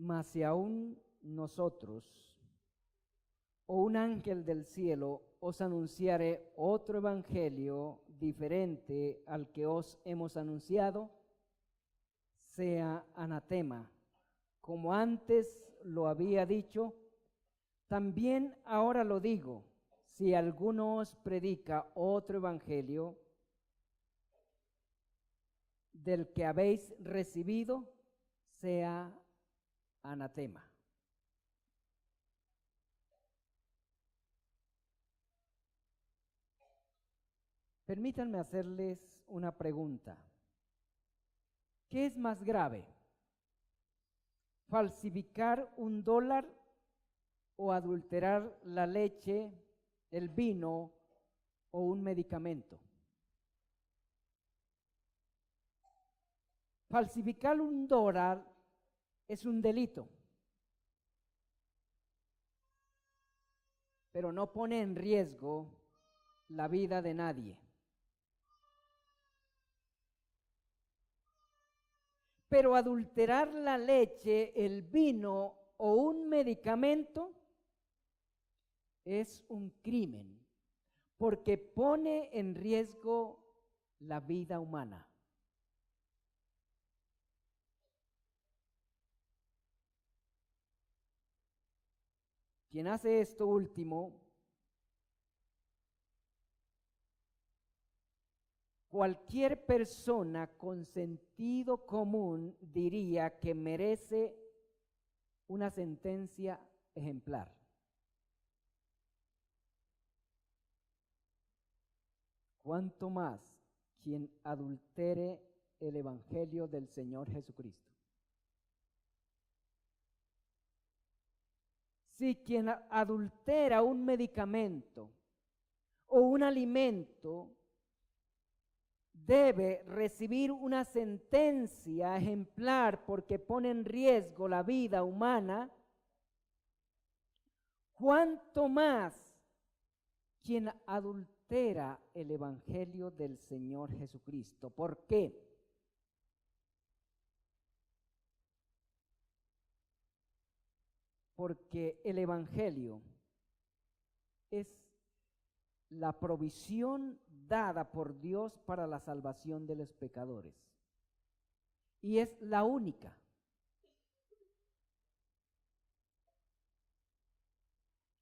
Mas si aún nosotros o un ángel del cielo os anunciare otro evangelio diferente al que os hemos anunciado, sea anatema. Como antes lo había dicho, también ahora lo digo: si alguno os predica otro evangelio del que habéis recibido, sea anatema. Permítanme hacerles una pregunta. ¿Qué es más grave? ¿Falsificar $1 o adulterar la leche, el vino o un medicamento? Falsificar $1 es un delito, pero no pone en riesgo la vida de nadie. Pero adulterar la leche, el vino o un medicamento es un crimen, porque pone en riesgo la vida humana. Quien hace esto último, cualquier persona con sentido común diría que merece una sentencia ejemplar. ¿Cuánto más quien adultere el evangelio del Señor Jesucristo? Si quien adultera un medicamento o un alimento debe recibir una sentencia ejemplar porque pone en riesgo la vida humana, ¿cuánto más quien adultera el evangelio del Señor Jesucristo? ¿Por qué? Porque el evangelio es la provisión dada por Dios para la salvación de los pecadores. Y es la única.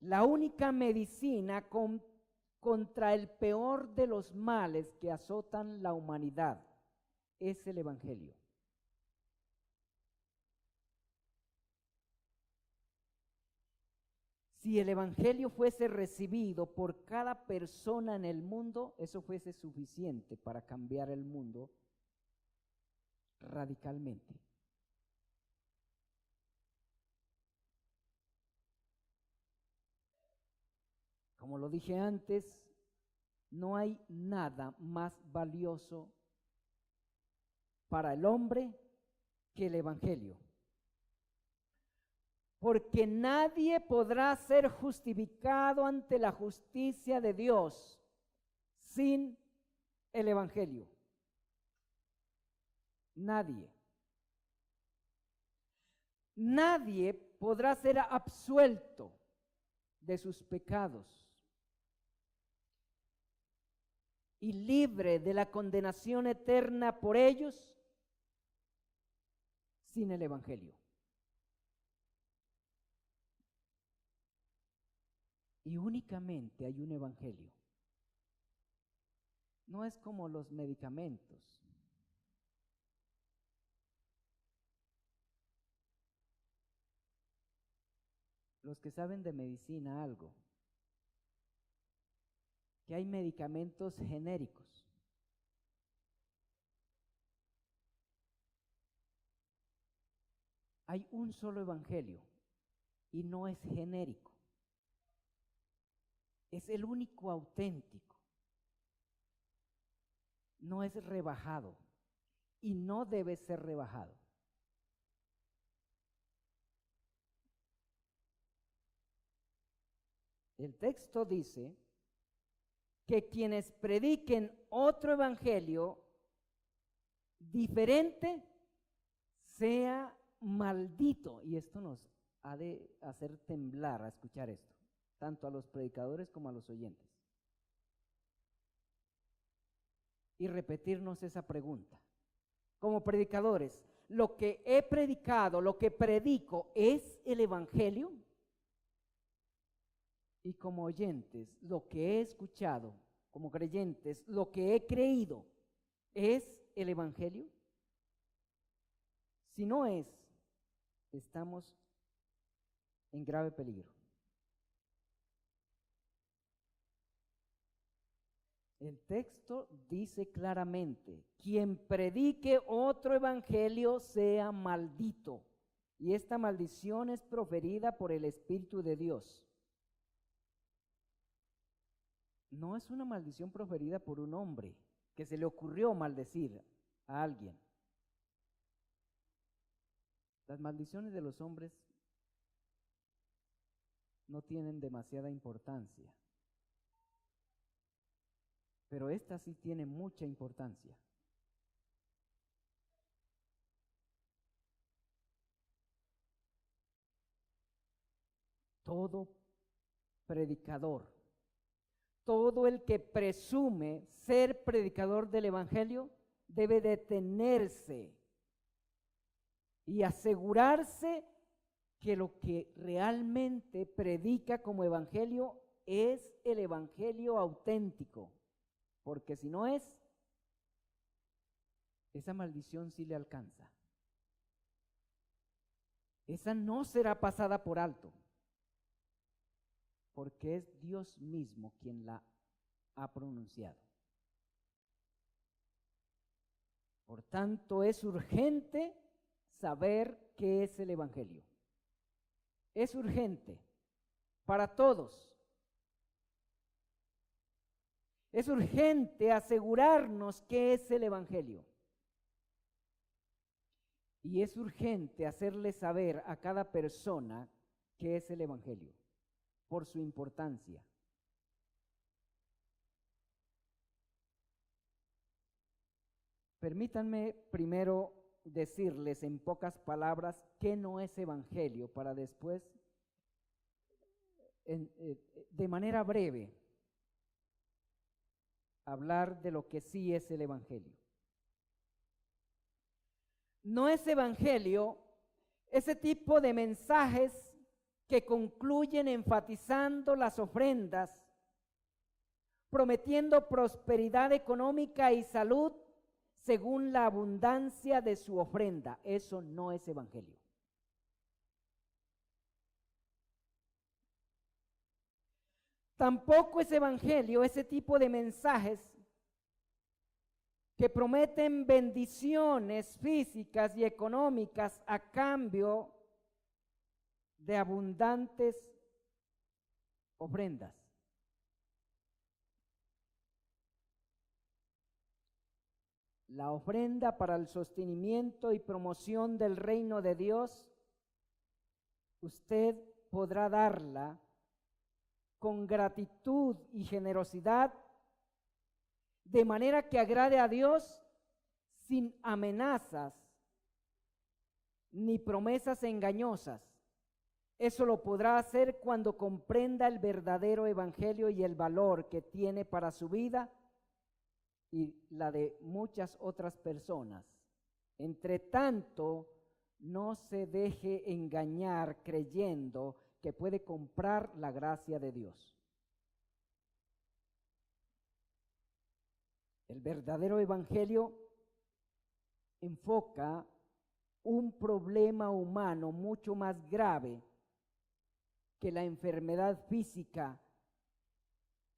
La única medicina contra el peor de los males que azotan la humanidad es el evangelio. Si el evangelio fuese recibido por cada persona en el mundo, eso fuese suficiente para cambiar el mundo radicalmente. Como lo dije antes, no hay nada más valioso para el hombre que el evangelio. Porque nadie podrá ser justificado ante la justicia de Dios sin el evangelio. Nadie. Nadie podrá ser absuelto de sus pecados y libre de la condenación eterna por ellos sin el evangelio. Y únicamente hay un evangelio. No es como los medicamentos. Los que saben de medicina algo, que hay medicamentos genéricos. Hay un solo evangelio y no es genérico. Es el único auténtico. No es rebajado y no debe ser rebajado. El texto dice que quienes prediquen otro evangelio diferente sea maldito. Y esto nos ha de hacer temblar a escuchar esto, tanto a los predicadores como a los oyentes. Y repetirnos esa pregunta. Como predicadores, ¿lo que he predicado, lo que predico, es el Evangelio? Y como oyentes, lo que he escuchado, como creyentes, lo que he creído, ¿es el Evangelio? Si no es, estamos en grave peligro. El texto dice claramente: quien predique otro evangelio sea maldito. Y esta maldición es proferida por el Espíritu de Dios. No es una maldición proferida por un hombre que se le ocurrió maldecir a alguien. Las maldiciones de los hombres no tienen demasiada importancia, pero esta sí tiene mucha importancia. Todo predicador, todo el que presume ser predicador del Evangelio, debe detenerse y asegurarse que lo que realmente predica como Evangelio es el Evangelio auténtico. Porque si no es, esa maldición sí le alcanza. Esa no será pasada por alto, porque es Dios mismo quien la ha pronunciado. Por tanto, es urgente saber qué es el Evangelio. Es urgente para todos. Es urgente asegurarnos qué es el Evangelio. Y es urgente hacerle saber a cada persona qué es el Evangelio, por su importancia. Permítanme primero decirles en pocas palabras qué no es Evangelio, para después, de manera breve, hablar de lo que sí es el Evangelio. No es Evangelio ese tipo de mensajes que concluyen enfatizando las ofrendas, prometiendo prosperidad económica y salud según la abundancia de su ofrenda. Eso no es Evangelio. Tampoco es Evangelio ese tipo de mensajes que prometen bendiciones físicas y económicas a cambio de abundantes ofrendas. La ofrenda para el sostenimiento y promoción del reino de Dios, usted podrá darla con gratitud y generosidad, de manera que agrade a Dios sin amenazas ni promesas engañosas. Eso lo podrá hacer cuando comprenda el verdadero evangelio y el valor que tiene para su vida y la de muchas otras personas. Entre tanto, no se deje engañar creyendo que puede comprar la gracia de Dios. El verdadero evangelio enfoca un problema humano mucho más grave que la enfermedad física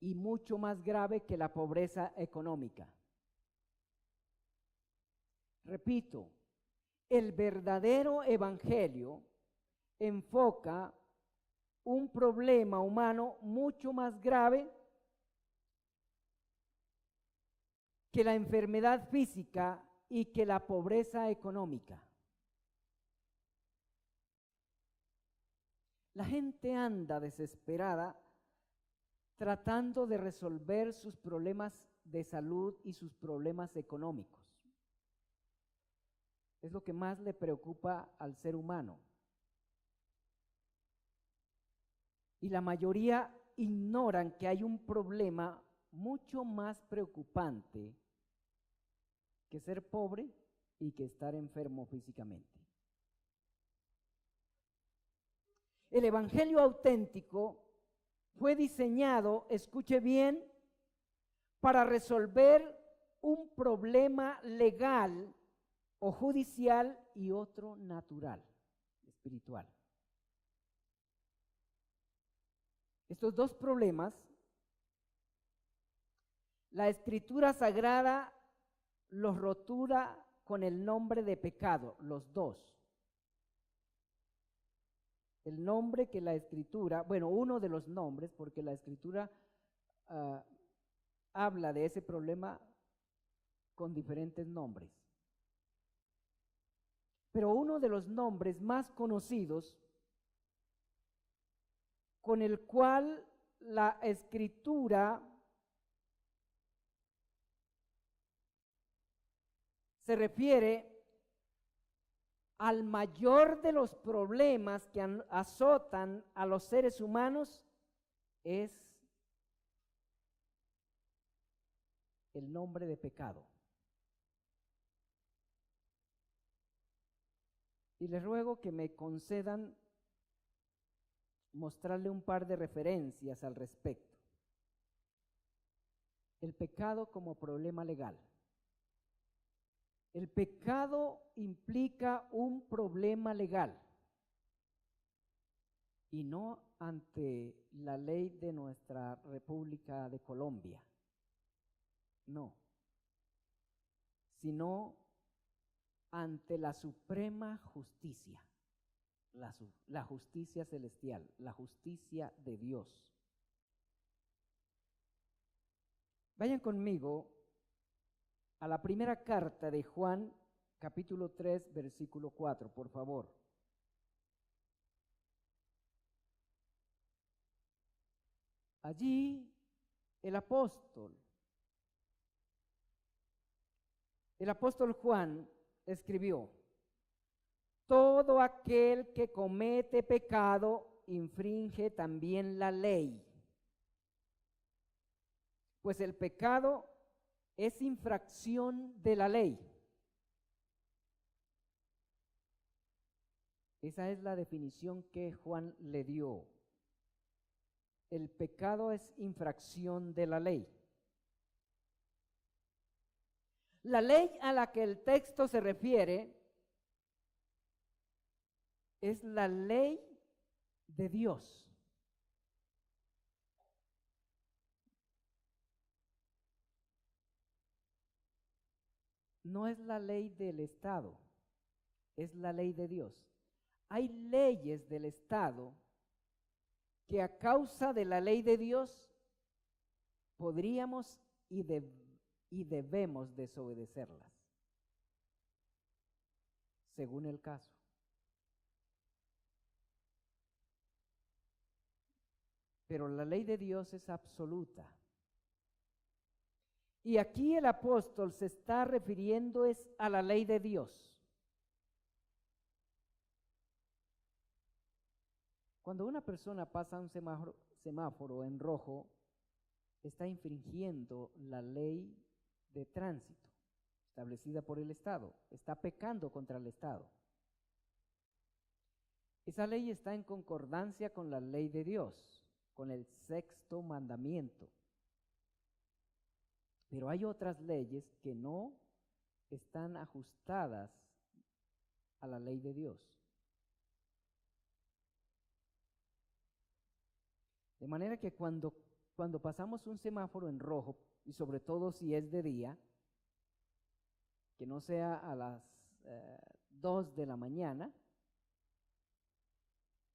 y mucho más grave que la pobreza económica. Repito, el verdadero evangelio enfoca un problema humano mucho más grave que la enfermedad física y que la pobreza económica. La gente anda desesperada tratando de resolver sus problemas de salud y sus problemas económicos. Es lo que más le preocupa al ser humano. Y la mayoría ignoran que hay un problema mucho más preocupante que ser pobre y que estar enfermo físicamente. El evangelio auténtico fue diseñado, escuche bien, para resolver un problema legal o judicial y otro natural, espiritual. Estos dos problemas, la Escritura Sagrada los rotura con el nombre de pecado, los dos. El nombre que la Escritura, bueno, uno de los nombres, porque la Escritura habla de ese problema con diferentes nombres. Pero uno de los nombres más conocidos con el cual la Escritura se refiere al mayor de los problemas que azotan a los seres humanos es el nombre de pecado. Y les ruego que me concedan mostrarle un par de referencias al respecto. El pecado como problema legal. El pecado implica un problema legal y no ante la ley de nuestra República de Colombia, no, sino ante la suprema justicia, la justicia celestial, la justicia de Dios. Vayan conmigo a la primera carta de Juan, capítulo 3, versículo 4, por favor. Allí el apóstol Juan escribió: todo aquel que comete pecado infringe también la ley, pues el pecado es infracción de la ley. Esa es la definición que Juan le dio. El pecado es infracción de la ley. La ley a la que el texto se refiere es la ley de Dios. No es la ley del Estado, es la ley de Dios. Hay leyes del Estado que a causa de la ley de Dios podríamos y debemos desobedecerlas, según el caso. Pero la ley de Dios es absoluta. Y aquí el apóstol se está refiriendo es a la ley de Dios. Cuando una persona pasa un semáforo en rojo, está infringiendo la ley de tránsito establecida por el Estado, está pecando contra el Estado. Esa ley está en concordancia con la ley de Dios, con el sexto mandamiento. Pero hay otras leyes que no están ajustadas a la ley de Dios. De manera que cuando pasamos un semáforo en rojo, y sobre todo si es de día, que no sea a las 2 de la mañana,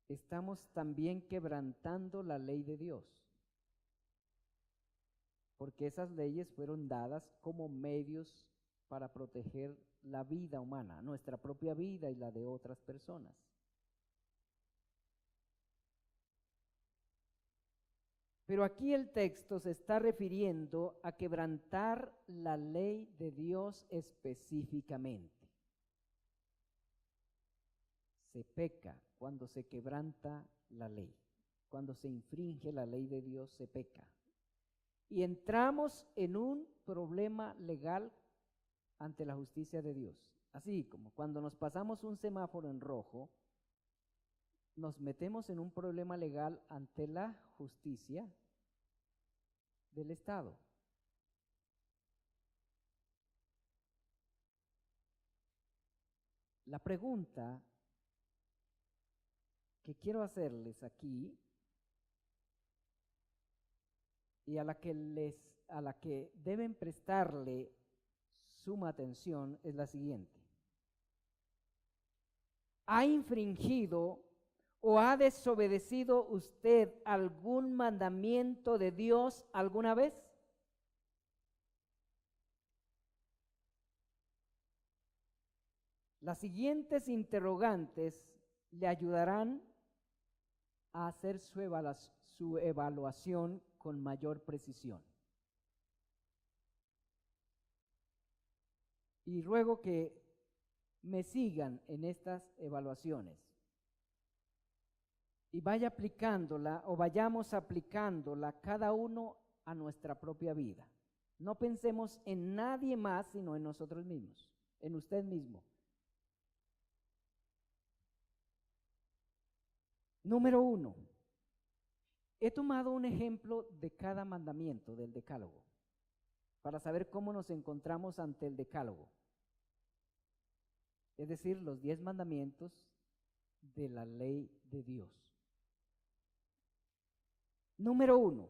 estamos también quebrantando la ley de Dios. Porque esas leyes fueron dadas como medios para proteger la vida humana, nuestra propia vida y la de otras personas. Pero aquí el texto se está refiriendo a quebrantar la ley de Dios específicamente. se peca, cuando se quebranta la ley. Cuando se infringe la ley de Dios, se peca. Y entramos en un problema legal ante la justicia de Dios. Así como cuando nos pasamos un semáforo en rojo, nos metemos en un problema legal ante la justicia del Estado. La pregunta que quiero hacerles aquí y a la que deben prestarle suma atención es la siguiente. ¿Ha infringido o ha desobedecido usted algún mandamiento de Dios alguna vez? Las siguientes interrogantes le ayudarán a hacer su evaluación con mayor precisión. Y ruego que me sigan en estas evaluaciones y vaya aplicándola o vayamos aplicándola cada uno a nuestra propia vida. No pensemos en nadie más sino en nosotros mismos, en usted mismo. Número 1. He tomado un ejemplo de cada mandamiento del Decálogo para saber cómo nos encontramos ante el Decálogo. Es decir, los 10 mandamientos de la ley de Dios. Número 1.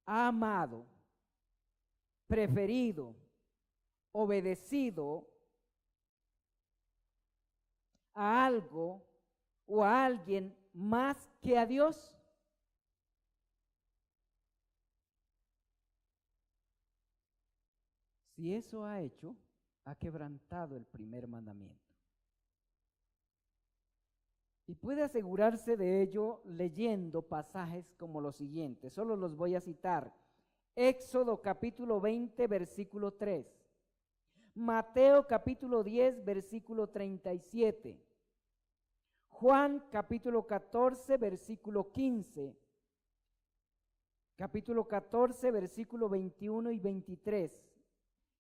Ha amado, preferido, obedecido a algo o a alguien más que a Dios. Si eso ha hecho, ha quebrantado el primer mandamiento. Y puede asegurarse de ello leyendo pasajes como los siguientes. Solo los voy a citar. Éxodo capítulo 20, versículo 3. Mateo capítulo 10, versículo 37. Juan capítulo 14, versículo 15. Capítulo 14, versículo 21 y 23.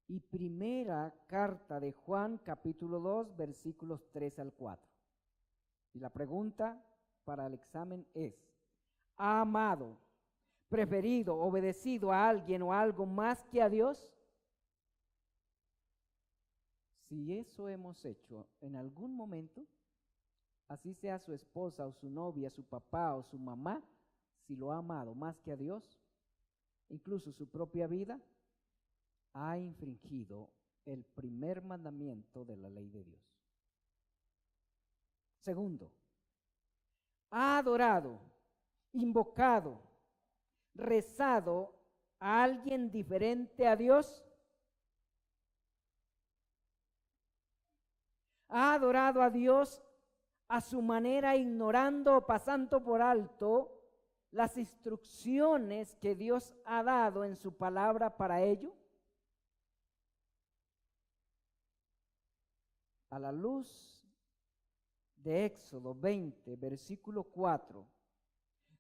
Y primera carta de Juan capítulo 2, versículos 3 al 4. Y la pregunta para el examen es: ¿ha amado, preferido, obedecido a alguien o a algo más que a Dios? Si eso hemos hecho en algún momento, así sea su esposa o su novia, su papá o su mamá, si lo ha amado más que a Dios, incluso su propia vida, ha infringido el primer mandamiento de la ley de Dios. Segundo, ha adorado, invocado, rezado a alguien diferente a Dios. Ha adorado a Dios a su manera, ignorando o pasando por alto las instrucciones que Dios ha dado en su palabra para ello. A la luz de Éxodo 20, versículo 4,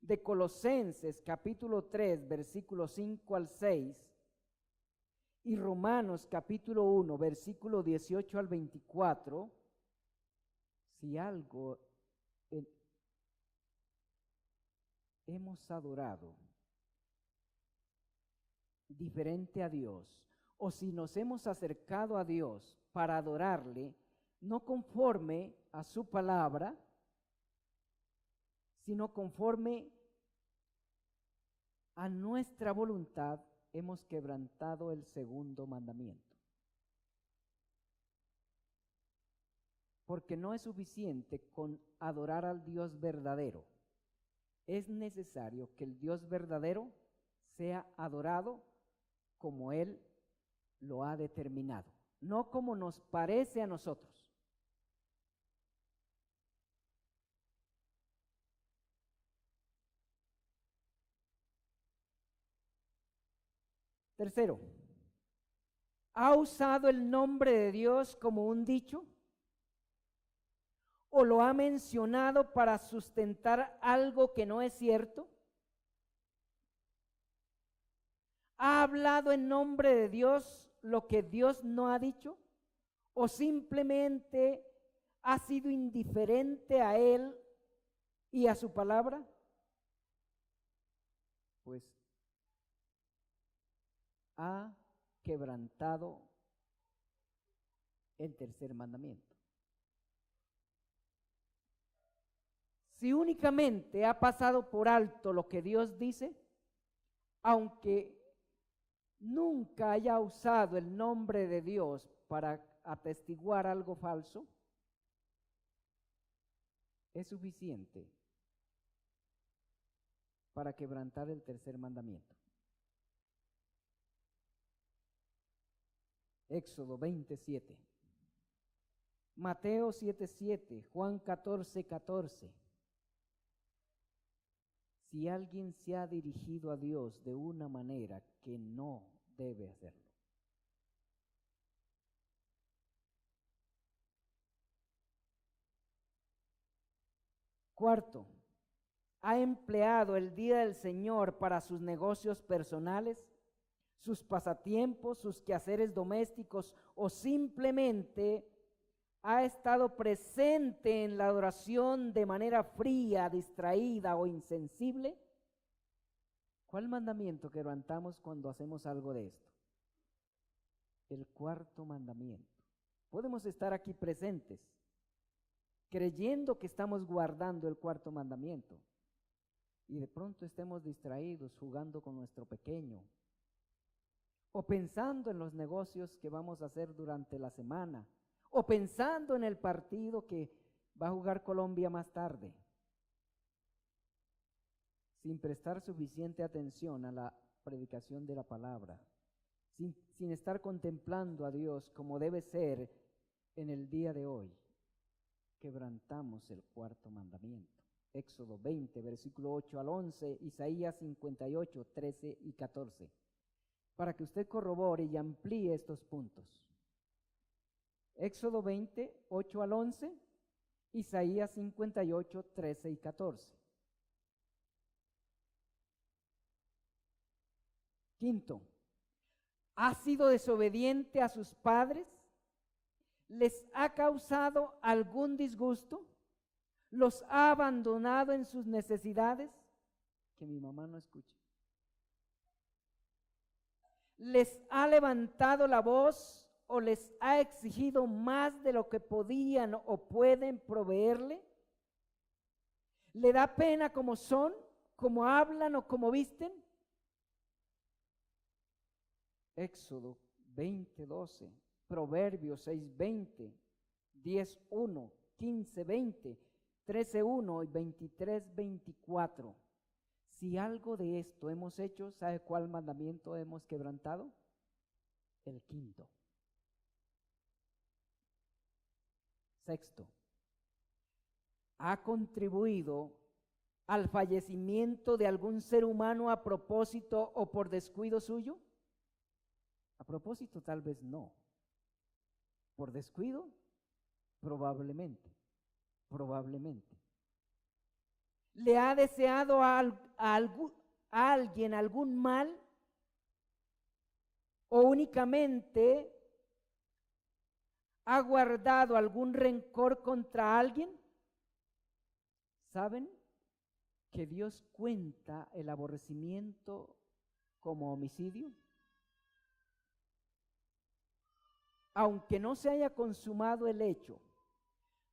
de Colosenses capítulo 3, versículo 5 al 6, y Romanos capítulo 1, versículo 18 al 24, si algo hemos adorado diferente a Dios, o si nos hemos acercado a Dios para adorarle, no conforme a su palabra, sino conforme a nuestra voluntad, hemos quebrantado el segundo mandamiento. Porque no es suficiente con adorar al Dios verdadero. Es necesario que el Dios verdadero sea adorado como Él lo ha determinado, no como nos parece a nosotros. Tercero, ¿ha usado el nombre de Dios como un dicho? o lo ha mencionado para sustentar algo que no es cierto? ¿Ha hablado en nombre de Dios lo que Dios no ha dicho? ¿O simplemente ha sido indiferente a Él y a su palabra? Pues ha quebrantado el tercer mandamiento. Si únicamente ha pasado por alto lo que Dios dice, aunque nunca haya usado el nombre de Dios para atestiguar algo falso, es suficiente para quebrantar el tercer mandamiento. Éxodo 27, Mateo 7:7, Juan 14:14. Si alguien se ha dirigido a Dios de una manera que no debe hacerlo. Cuarto, ha empleado el día del Señor para sus negocios personales, sus pasatiempos, sus quehaceres domésticos, o simplemente ha estado presente en la adoración de manera fría, distraída o insensible. ¿Cuál mandamiento quebrantamos cuando hacemos algo de esto? El cuarto mandamiento. Podemos estar aquí presentes, creyendo que estamos guardando el cuarto mandamiento, y de pronto estemos distraídos jugando con nuestro pequeño, o pensando en los negocios que vamos a hacer durante la semana, o pensando en el partido que va a jugar Colombia más tarde, sin prestar suficiente atención a la predicación de la palabra, sin estar contemplando a Dios como debe ser en el día de hoy. Quebrantamos el cuarto mandamiento. Éxodo 20, versículo 8 al 11, Isaías 58, 13 y 14, para que usted corrobore y amplíe estos puntos. Éxodo 20, 8 al 11, Isaías 58, 13 y 14. Quinto, ¿ha sido desobediente a sus padres? ¿Les ha causado algún disgusto? ¿Los ha abandonado en sus necesidades? Que mi mamá no escuche. ¿Les ha levantado la voz o les ha exigido más de lo que podían o pueden proveerle? ¿Le da pena como son, como hablan o como visten? Éxodo 20:12, Proverbios 6:20, 10:1, 15:20, 13:1 y 23:24. Si algo de esto hemos hecho, ¿sabe cuál mandamiento hemos quebrantado? El quinto. Sexto, ¿ha contribuido al fallecimiento de algún ser humano a propósito o por descuido suyo? A propósito, tal vez no. Por descuido, probablemente. ¿Le ha deseado a alguien algún mal? ¿O únicamente ha guardado algún rencor contra alguien? ¿Saben que Dios cuenta el aborrecimiento como homicidio? Aunque no se haya consumado el hecho,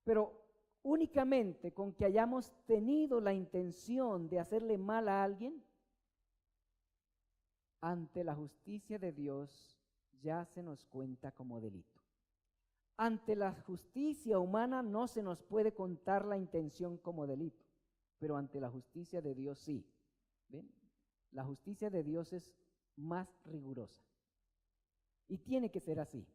pero únicamente con que hayamos tenido la intención de hacerle mal a alguien, ante la justicia de Dios ya se nos cuenta como delito. Ante la justicia humana no se nos puede contar la intención como delito, pero ante la justicia de Dios sí. ¿Ven? La justicia de Dios es más rigurosa y tiene que ser así.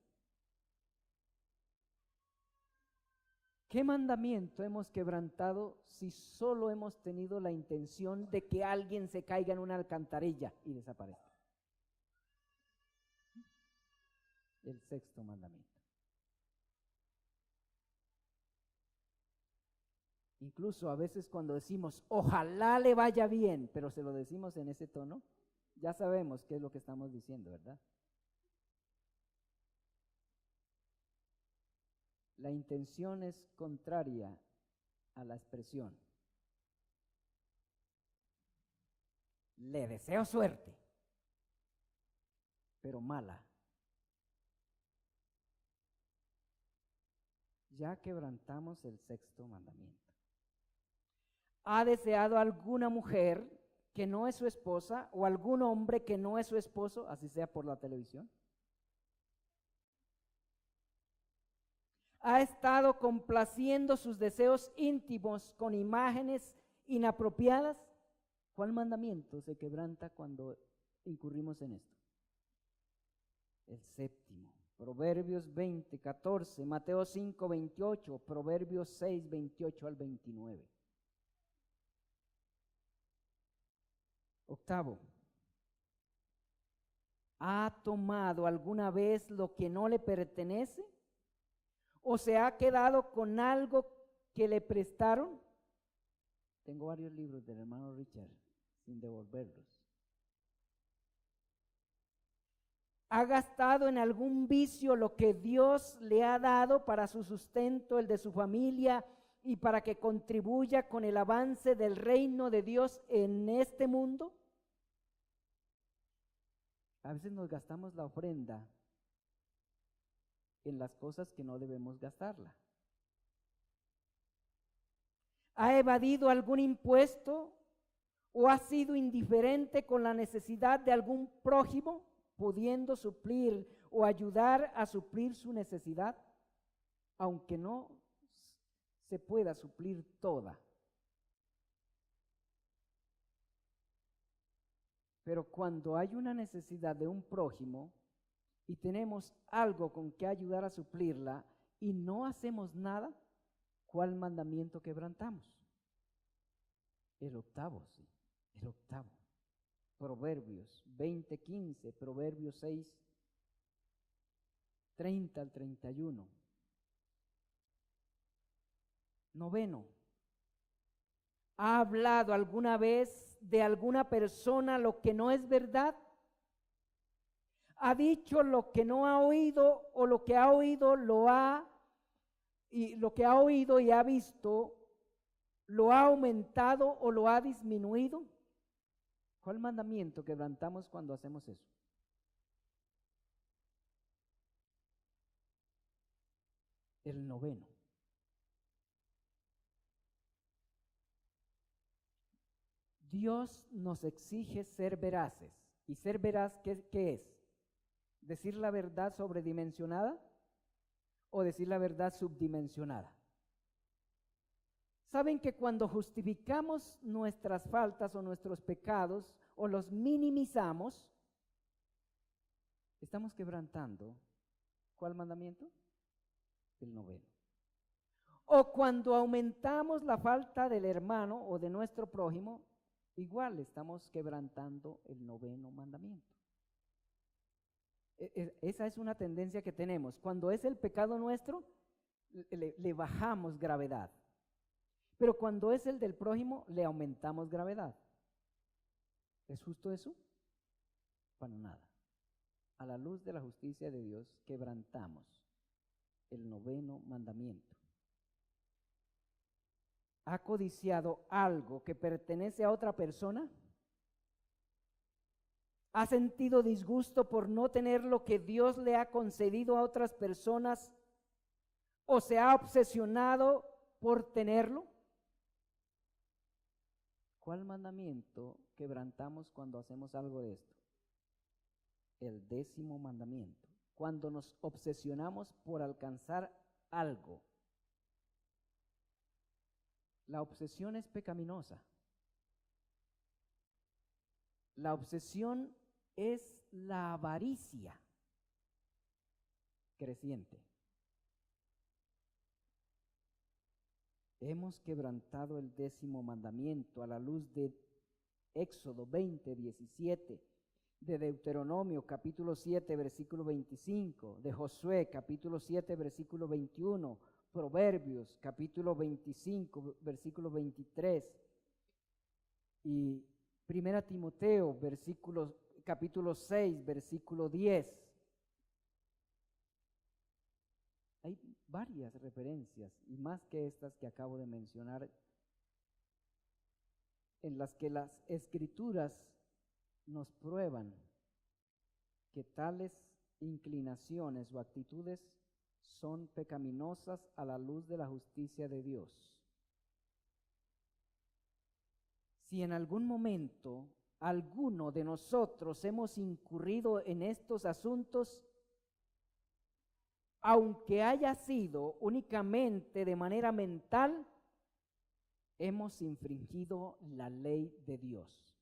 ¿Qué mandamiento hemos quebrantado si solo hemos tenido la intención de que alguien se caiga en una alcantarilla y desaparezca? El sexto mandamiento. Incluso a veces cuando decimos, ojalá le vaya bien, pero se lo decimos en ese tono, ya sabemos qué es lo que estamos diciendo, ¿verdad? La intención es contraria a la expresión. Le deseo suerte, pero mala. Ya quebrantamos el sexto mandamiento. ¿Ha deseado alguna mujer que no es su esposa o algún hombre que no es su esposo, así sea por la televisión? ¿Ha estado complaciendo sus deseos íntimos con imágenes inapropiadas? ¿Cuál mandamiento se quebranta cuando incurrimos en esto? El séptimo. Proverbios 20, 14, Mateo 5, 28, Proverbios 6, 28 al 29. Octavo. ¿Ha tomado alguna vez lo que no le pertenece? ¿O se ha quedado con algo que le prestaron? Tengo varios libros del hermano Richard sin devolverlos. ¿Ha gastado en algún vicio lo que Dios le ha dado para su sustento, el de su familia, y para que contribuya con el avance del reino de Dios en este mundo? A veces nos gastamos la ofrenda en las cosas que no debemos gastarla. ¿Ha evadido algún impuesto o ha sido indiferente con la necesidad de algún prójimo, pudiendo suplir o ayudar a suplir su necesidad, aunque no se pueda suplir toda? Pero cuando hay una necesidad de un prójimo y tenemos algo con que ayudar a suplirla y no hacemos nada, ¿cuál mandamiento quebrantamos? El octavo, sí, el octavo. Proverbios 20, 15, Proverbios 6, 30 al 31. Noveno. ¿Ha hablado alguna vez de alguna persona lo que no es verdad? ¿Ha dicho lo que no ha oído o lo que ha oído lo que ha oído y ha visto lo ha aumentado o lo ha disminuido? ¿Cuál mandamiento quebrantamos cuando hacemos eso? El noveno. Dios nos exige ser veraces. ¿Y ser veraz qué es? ¿Decir la verdad sobredimensionada o decir la verdad subdimensionada? ¿Saben que cuando justificamos nuestras faltas o nuestros pecados o los minimizamos, estamos quebrantando? ¿Cuál mandamiento? El noveno. O cuando aumentamos la falta del hermano o de nuestro prójimo, igual estamos quebrantando el noveno mandamiento. Esa es una tendencia que tenemos. Cuando es el pecado nuestro, le bajamos gravedad. Pero cuando es el del prójimo, le aumentamos gravedad. ¿Es justo eso? Para nada. A la luz de la justicia de Dios, quebrantamos el noveno mandamiento. ¿Ha codiciado algo que pertenece a otra persona? ¿Ha sentido disgusto por no tener lo que Dios le ha concedido a otras personas? ¿O se ha obsesionado por tenerlo? ¿Cuál mandamiento quebrantamos cuando hacemos algo de esto? El 10º mandamiento. Cuando nos obsesionamos por alcanzar algo. La obsesión es pecaminosa. La obsesión es la avaricia creciente. Hemos quebrantado el 10º mandamiento a la luz de Éxodo 20, 17, de Deuteronomio capítulo 7, versículo 25, de Josué capítulo 7, versículo 21, Proverbios, capítulo 25, versículo 23, y Primera Timoteo, capítulo 6, versículo 10. Hay varias referencias, y más que estas que acabo de mencionar, en las que las escrituras nos prueban que tales inclinaciones o actitudes son pecaminosas a la luz de la justicia de Dios. Si en algún momento alguno de nosotros hemos incurrido en estos asuntos, aunque haya sido únicamente de manera mental, hemos infringido la ley de Dios.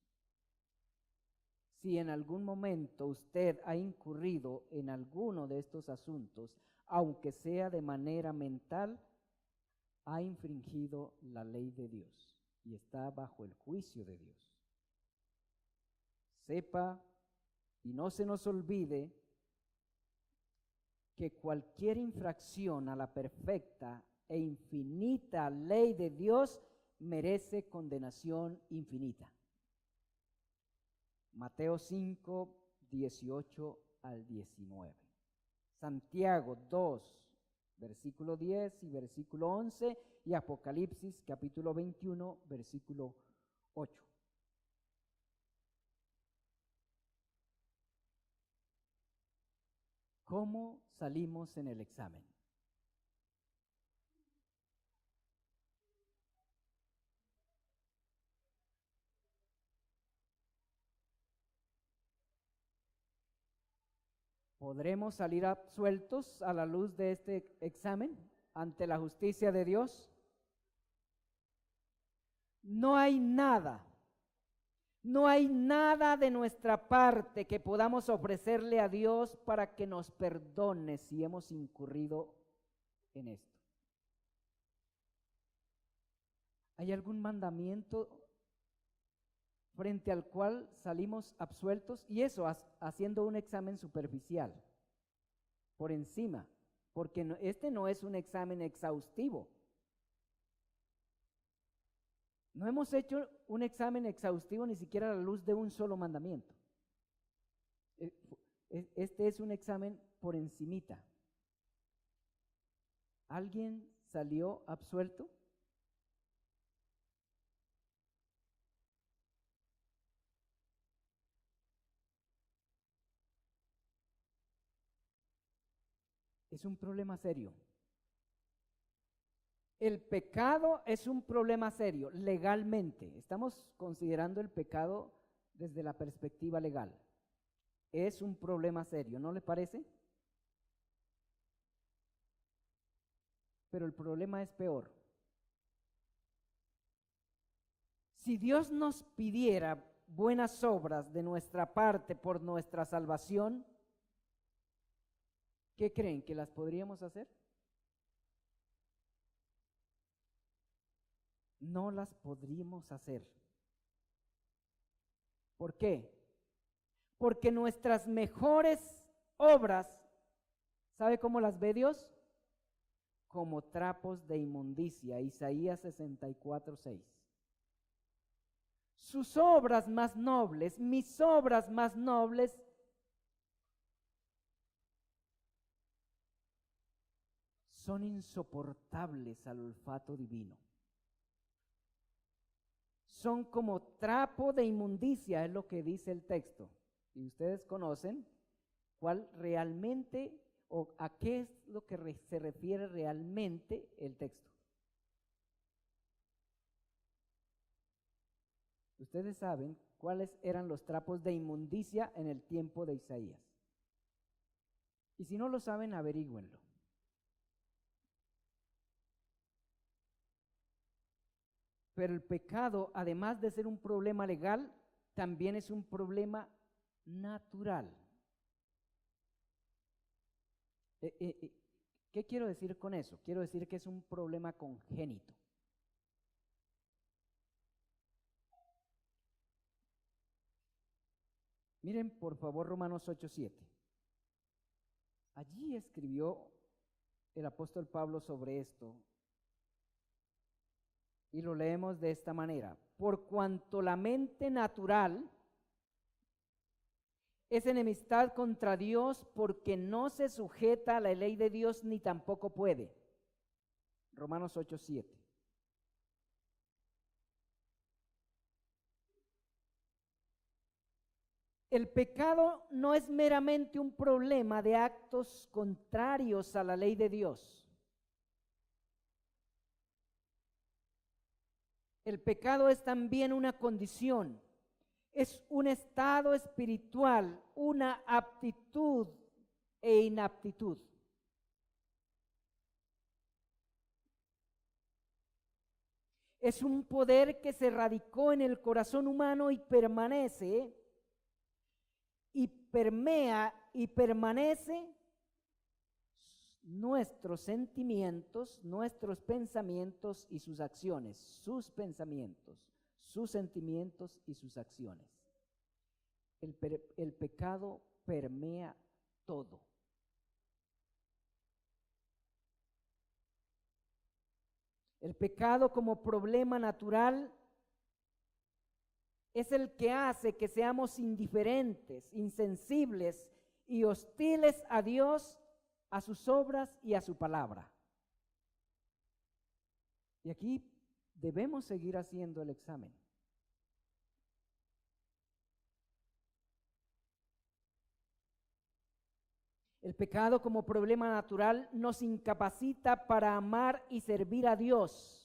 Si en algún momento usted ha incurrido en alguno de estos asuntos, aunque sea de manera mental, ha infringido la ley de Dios y está bajo el juicio de Dios. Sepa y no se nos olvide que cualquier infracción a la perfecta e infinita ley de Dios merece condenación infinita. Mateo 5, 18 al 19. Santiago 2, versículo 10 y versículo 11, y Apocalipsis capítulo 21, versículo 8. ¿Cómo salimos en el examen? ¿Podremos salir absueltos a la luz de este examen ante la justicia de Dios? No hay nada de nuestra parte que podamos ofrecerle a Dios para que nos perdone si hemos incurrido en esto. ¿Hay algún mandamiento frente al cual salimos absueltos? Y eso haciendo un examen superficial, por encima, porque este no es un examen exhaustivo. No hemos hecho un examen exhaustivo ni siquiera a la luz de un solo mandamiento. Este es un examen por encimita. ¿Alguien salió absuelto? Es un problema serio. El pecado es un problema serio, legalmente. Estamos considerando el pecado desde la perspectiva legal. Es un problema serio, ¿no le parece? Pero el problema es peor. Si Dios nos pidiera buenas obras de nuestra parte por nuestra salvación, ¿qué creen? ¿Que las podríamos hacer? No las podríamos hacer. ¿Por qué? Porque nuestras mejores obras, ¿sabe cómo las ve Dios? Como trapos de inmundicia, Isaías 64:6. Sus obras más nobles, mis obras más nobles, son insoportables al olfato divino. Son como trapo de inmundicia, es lo que dice el texto. Y ustedes conocen cuál realmente o a qué es lo que se refiere realmente el texto. Ustedes saben cuáles eran los trapos de inmundicia en el tiempo de Isaías. Y si no lo saben, averígüenlo. Pero el pecado, además de ser un problema legal, también es un problema natural. ¿Qué quiero decir con eso? Quiero decir que es un problema congénito. Miren por favor Romanos 8:7. Allí escribió el apóstol Pablo sobre esto y lo leemos de esta manera: por cuanto la mente natural es enemistad contra Dios, porque no se sujeta a la ley de Dios ni tampoco puede. Romanos 8:7. El pecado no es meramente un problema de actos contrarios a la ley de Dios. El pecado es también una condición, es un estado espiritual, una aptitud e inaptitud. Es un poder que se radicó en el corazón humano y permanece y permea y permanece nuestros sentimientos, nuestros pensamientos y sus acciones, sus pensamientos, sus sentimientos y sus acciones. El pecado permea todo. El pecado como problema natural es el que hace que seamos indiferentes, insensibles y hostiles a Dios, a sus obras y a su palabra. Y aquí debemos seguir haciendo el examen. El pecado como problema natural nos incapacita para amar y servir a Dios.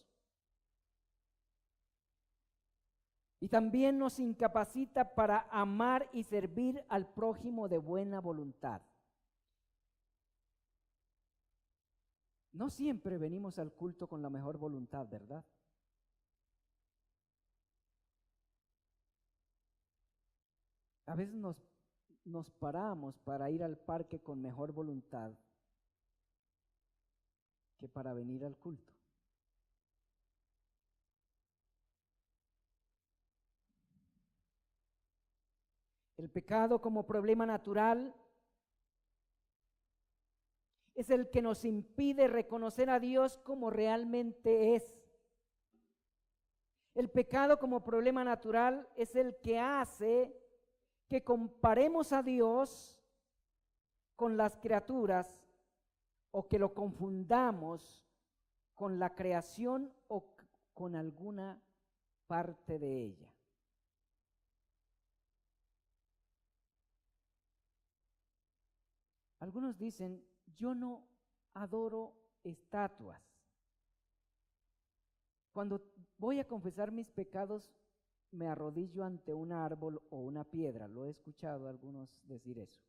Y también nos incapacita para amar y servir al prójimo de buena voluntad. No siempre venimos al culto con la mejor voluntad, ¿verdad? A veces nos paramos para ir al parque con mejor voluntad que para venir al culto. El pecado como problema natural es el que nos impide reconocer a Dios como realmente es. El pecado como problema natural es el que hace que comparemos a Dios con las criaturas o que lo confundamos con la creación o con alguna parte de ella. Algunos dicen: yo no adoro estatuas. Cuando voy a confesar mis pecados, me arrodillo ante un árbol o una piedra. Lo he escuchado a algunos decir eso.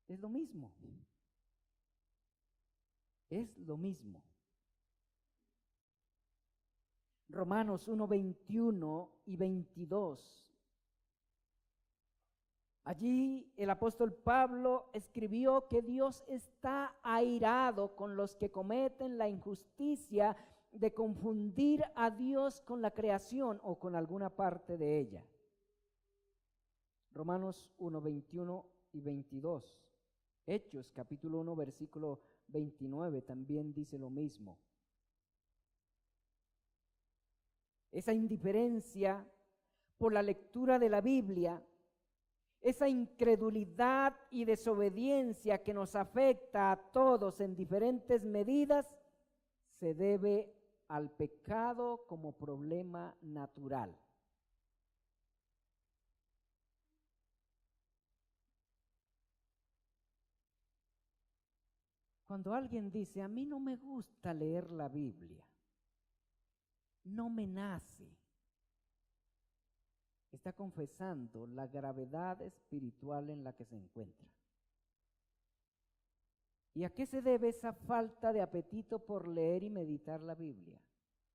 Es lo mismo. Es lo mismo. Romanos 1:21 y 22. Allí el apóstol Pablo escribió que Dios está airado con los que cometen la injusticia de confundir a Dios con la creación o con alguna parte de ella. Romanos 1:21 y 22. Hechos capítulo 1 versículo 29 también dice lo mismo. Esa indiferencia por la lectura de la Biblia, esa incredulidad y desobediencia que nos afecta a todos en diferentes medidas, se debe al pecado como problema natural. Cuando alguien dice: a mí no me gusta leer la Biblia, no me nace, está confesando la gravedad espiritual en la que se encuentra. ¿Y a qué se debe esa falta de apetito por leer y meditar la Biblia?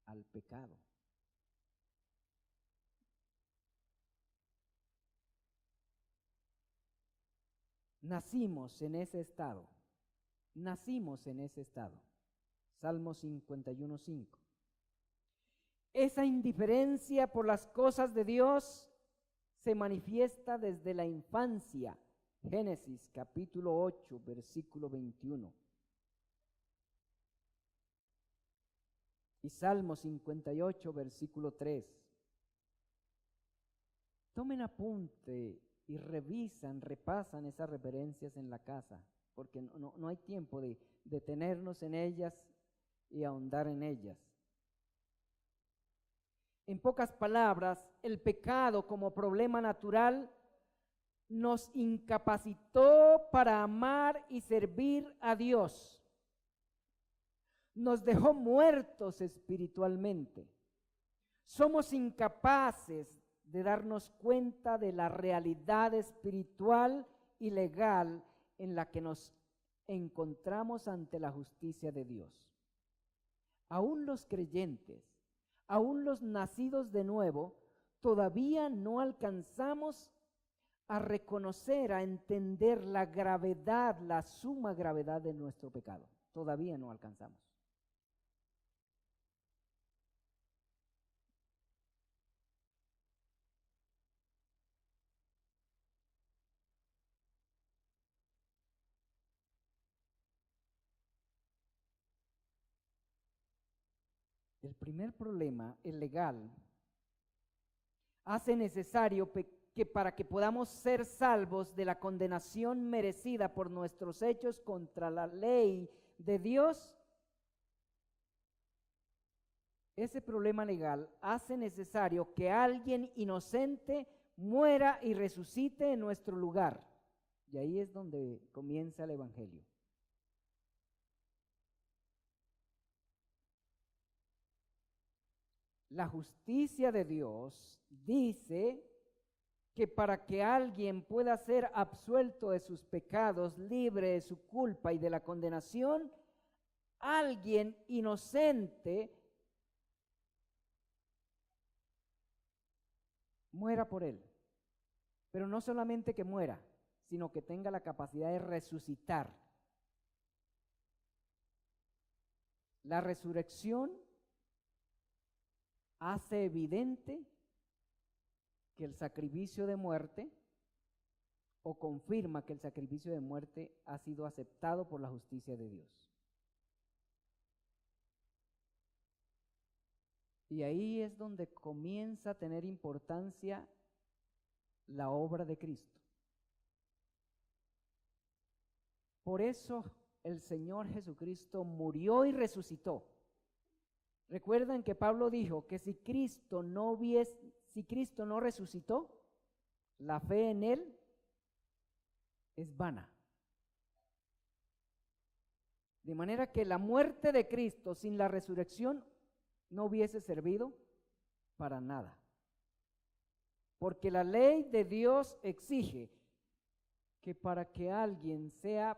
Al pecado. Nacimos en ese estado. Nacimos en ese estado. Salmo 51:5. Esa indiferencia por las cosas de Dios se manifiesta desde la infancia. Génesis capítulo 8, versículo 21. y Salmo 58, versículo 3. Tomen apunte y repasan esas referencias en la casa, porque no hay tiempo de detenernos en ellas y ahondar en ellas. En pocas palabras, el pecado como problema natural nos incapacitó para amar y servir a Dios. Nos dejó muertos espiritualmente. Somos incapaces de darnos cuenta de la realidad espiritual y legal en la que nos encontramos ante la justicia de Dios. Aún los creyentes, aún los nacidos de nuevo, todavía no alcanzamos a reconocer, a entender la gravedad, la suma gravedad de nuestro pecado. Todavía no alcanzamos. El primer problema, el legal, hace necesario que para que podamos ser salvos de la condenación merecida por nuestros hechos contra la ley de Dios, ese problema legal hace necesario que alguien inocente muera y resucite en nuestro lugar. Y ahí es donde comienza el Evangelio. La justicia de Dios dice que para que alguien pueda ser absuelto de sus pecados, libre de su culpa y de la condenación, alguien inocente muera por él. Pero no solamente que muera, sino que tenga la capacidad de resucitar. La resurrección hace evidente que el sacrificio de muerte, o confirma que el sacrificio de muerte ha sido aceptado por la justicia de Dios. Y ahí es donde comienza a tener importancia la obra de Cristo. Por eso el Señor Jesucristo murió y resucitó. Recuerdan que Pablo dijo que si Cristo no resucitó, la fe en Él es vana. De manera que la muerte de Cristo sin la resurrección no hubiese servido para nada. Porque la ley de Dios exige que para que alguien sea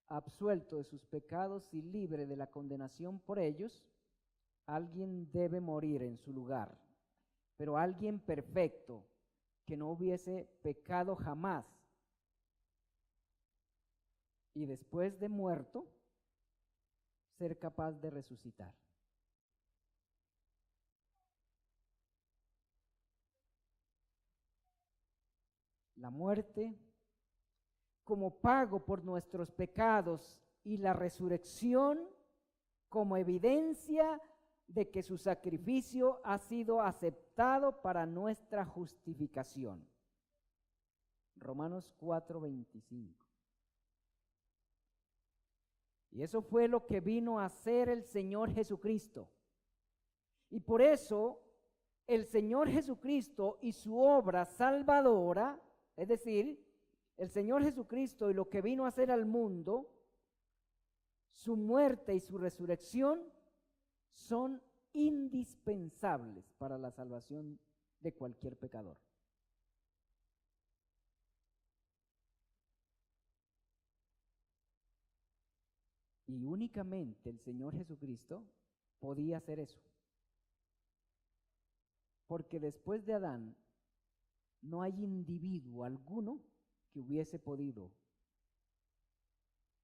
absuelto de sus pecados y libre de la condenación por ellos, alguien debe morir en su lugar, pero alguien perfecto, que no hubiese pecado jamás, y después de muerto, ser capaz de resucitar. La muerte como pago por nuestros pecados y la resurrección como evidencia de que su sacrificio ha sido aceptado para nuestra justificación. Romanos 4:25. Y eso fue lo que vino a hacer el Señor Jesucristo. Y por eso el Señor Jesucristo y su obra salvadora, es decir, el Señor Jesucristo y lo que vino a hacer al mundo, su muerte y su resurrección son indispensables para la salvación de cualquier pecador. Y únicamente el Señor Jesucristo podía hacer eso. Porque después de Adán no hay individuo alguno que hubiese podido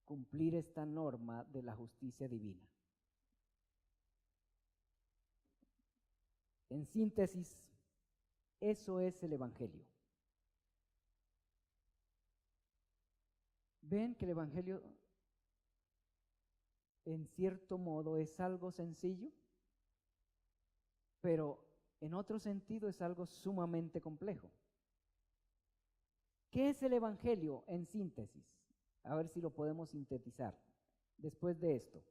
cumplir esta norma de la justicia divina. En síntesis, eso es el Evangelio. ¿Ven que el Evangelio en cierto modo es algo sencillo? pero en otro sentido es algo sumamente complejo. ¿Qué es el Evangelio en síntesis? A ver si lo podemos sintetizar después de esto.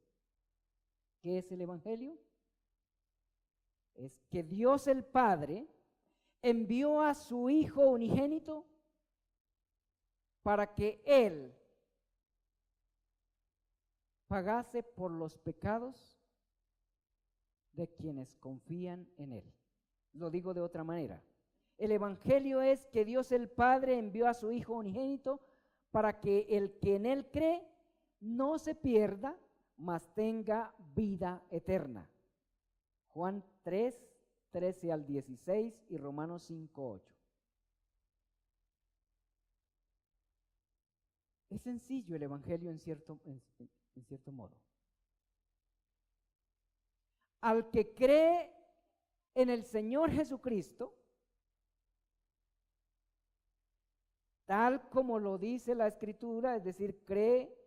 ¿Qué es el Evangelio? Es que Dios el Padre envió a su Hijo unigénito para que Él pagase por los pecados de quienes confían en Él. Lo digo de otra manera. El Evangelio es que Dios el Padre envió a su Hijo unigénito para que el que en Él cree no se pierda, mas tenga vida eterna. Juan 3, 13 al 16 y Romanos 5, 8. Es sencillo el Evangelio en cierto modo. Al que cree en el Señor Jesucristo, tal como lo dice la Escritura, es decir, cree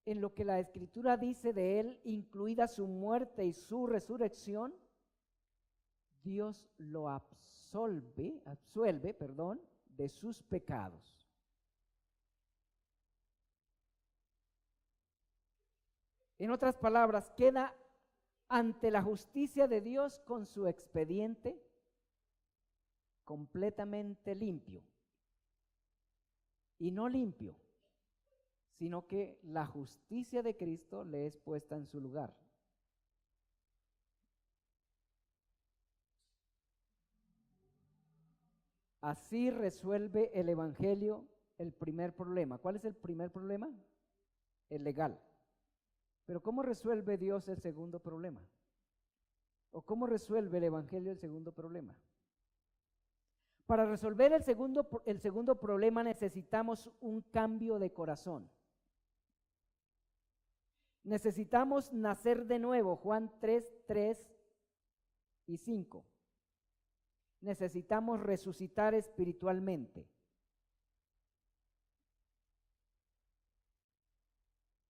en lo que la Escritura dice de Él, incluida su muerte y su resurrección, Dios lo absuelve, de sus pecados. En otras palabras, queda ante la justicia de Dios con su expediente completamente limpio. Y no limpio, sino que la justicia de Cristo le es puesta en su lugar. Así resuelve el Evangelio el primer problema. ¿Cuál es el primer problema? El legal. Pero ¿cómo resuelve Dios el segundo problema? ¿O cómo resuelve el Evangelio el segundo problema? Para resolver el segundo problema necesitamos un cambio de corazón. Necesitamos nacer de nuevo, Juan 3, 3 y 5. Necesitamos resucitar espiritualmente.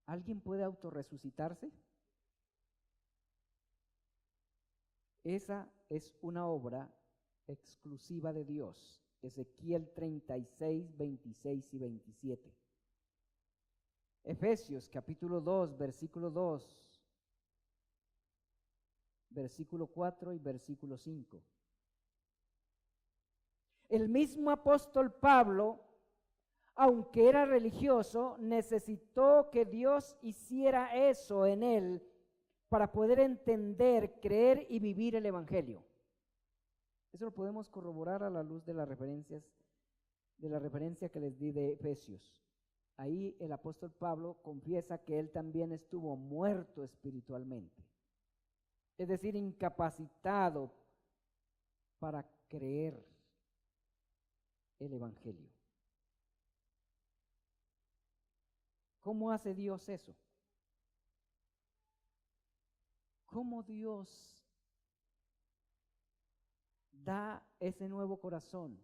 ¿Alguien puede autorresucitarse? Esa es una obra exclusiva de Dios. Ezequiel 36, 26 y 27. Efesios capítulo 2, versículo 2, versículo 4 y versículo 5. El mismo apóstol Pablo, aunque era religioso, necesitó que Dios hiciera eso en él para poder entender, creer y vivir el Evangelio. Eso lo podemos corroborar a la luz de las referencias, de la referencia que les di de Efesios. Ahí el apóstol Pablo confiesa que él también estuvo muerto espiritualmente, es decir, incapacitado para creer el Evangelio. ¿Cómo hace Dios eso? ¿Cómo Dios da ese nuevo corazón?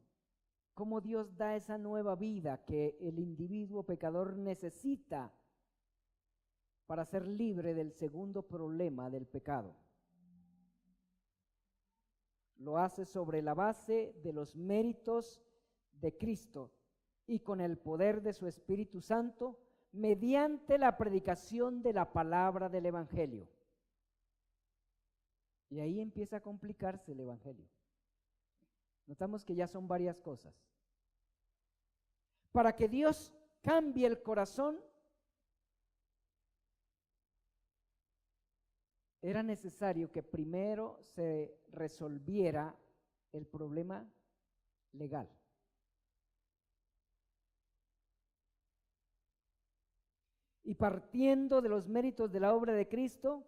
¿Cómo Dios da esa nueva vida que el individuo pecador necesita para ser libre del segundo problema del pecado? Lo hace sobre la base de los méritos de Cristo y con el poder de su Espíritu Santo mediante la predicación de la palabra del Evangelio. Y ahí empieza a complicarse el Evangelio. Notamos que ya son varias cosas. Para que Dios cambie el corazón, era necesario que primero se resolviera el problema legal. Y partiendo de los méritos de la obra de Cristo,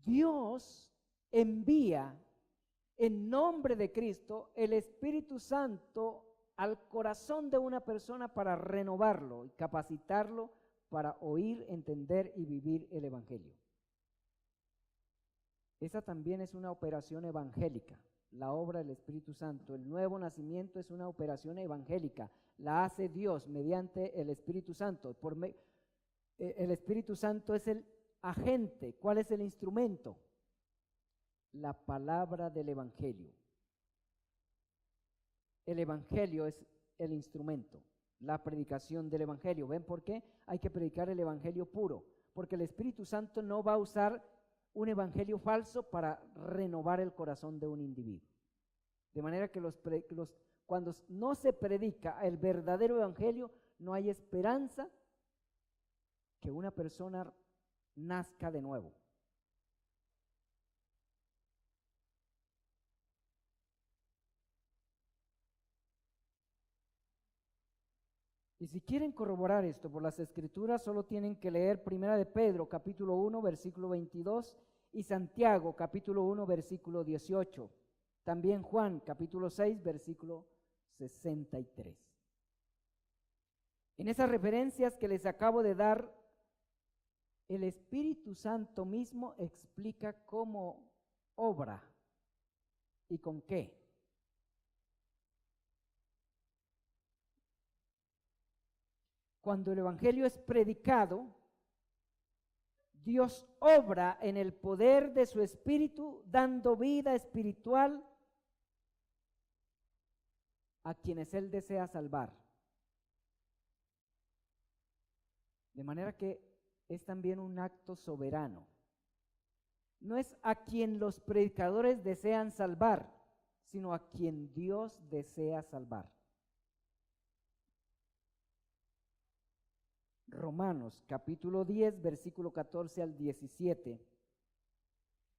Dios envía en nombre de Cristo el Espíritu Santo al corazón de una persona para renovarlo y capacitarlo para oír, entender y vivir el Evangelio. Esa también es una operación evangélica, la obra del Espíritu Santo. El nuevo nacimiento es una operación evangélica, la hace Dios mediante el Espíritu Santo. El Espíritu Santo es el agente. ¿Cuál es el instrumento? la palabra del Evangelio. El Evangelio es el instrumento, la predicación del Evangelio. ¿Ven por qué? Hay que predicar el Evangelio puro, porque el Espíritu Santo no va a usar un evangelio falso para renovar el corazón de un individuo. De manera que cuando no se predica el verdadero evangelio, no hay esperanza que una persona nazca de nuevo. Y si quieren corroborar esto por las Escrituras, solo tienen que leer Primera de Pedro, capítulo 1, versículo 22, y Santiago, capítulo 1, versículo 18. También Juan, capítulo 6, versículo 63. En esas referencias que les acabo de dar, el Espíritu Santo mismo explica cómo obra y con qué. Cuando el Evangelio es predicado, Dios obra en el poder de su Espíritu, dando vida espiritual a quienes Él desea salvar. De manera que es también un acto soberano. No es a quien los predicadores desean salvar, sino a quien Dios desea salvar. Romanos capítulo 10, versículo 14 al 17.